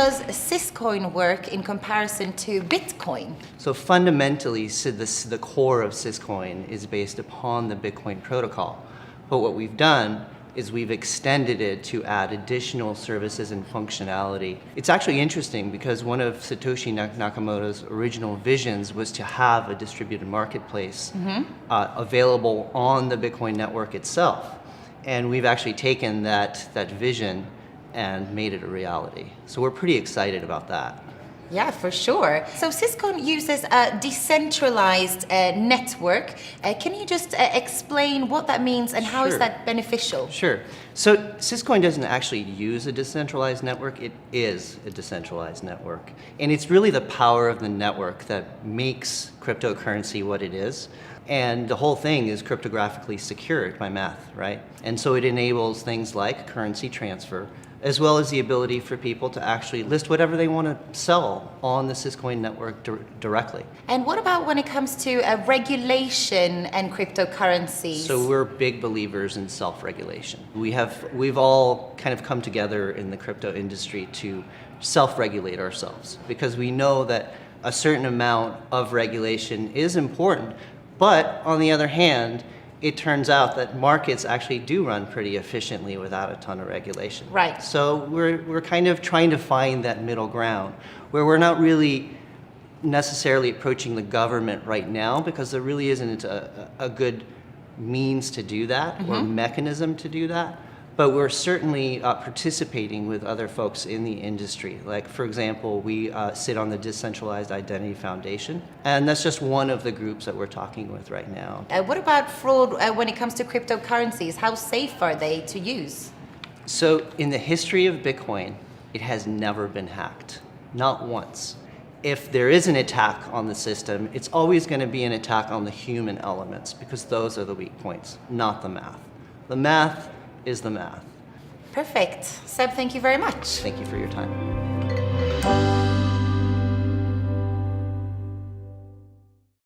does Syscoin work in comparison to Bitcoin? So fundamentally, the core of Syscoin is based upon the Bitcoin protocol. But what we've done is we've extended it to add additional services and functionality. It's actually interesting because one of Satoshi Nakamoto's original visions was to have a distributed marketplace available on the Bitcoin network itself. And we've actually taken that vision and made it a reality. So we're pretty excited about that. Yeah, for sure. So Syscoin uses a decentralized network. Can you just explain what that means and how is that beneficial? Sure. So Syscoin doesn't actually use a decentralized network. It is a decentralized network. And it's really the power of the network that makes cryptocurrency what it is. And the whole thing is cryptographically secured by math, right? And so it enables things like currency transfer, as well as the ability for people to actually list whatever they want to sell on the Syscoin network directly. And what about when it comes to regulation and cryptocurrencies? So we're big believers in self-regulation. We've all kind of come together in the crypto industry to self-regulate ourselves because we know that a certain amount of regulation is important, but on the other hand, it turns out that markets actually do run pretty efficiently without a ton of regulation. Right. So we're kind of trying to find that middle ground where we're not really necessarily approaching the government right now because there really isn't a good means to do that or mechanism to do that. But we're certainly participating with other folks in the industry. Like, for example, we sit on the Decentralized Identity Foundation, and that's just one of the groups that we're talking with right now. What about fraud when it comes to cryptocurrencies? How safe are they to use? So in the history of Bitcoin, it has never been hacked, not once. If there is an attack on the system, it's always going to be an attack on the human elements because those are the weak points, not the math. The math is the math. Perfect. Seb, thank you very much. Thank you for your time.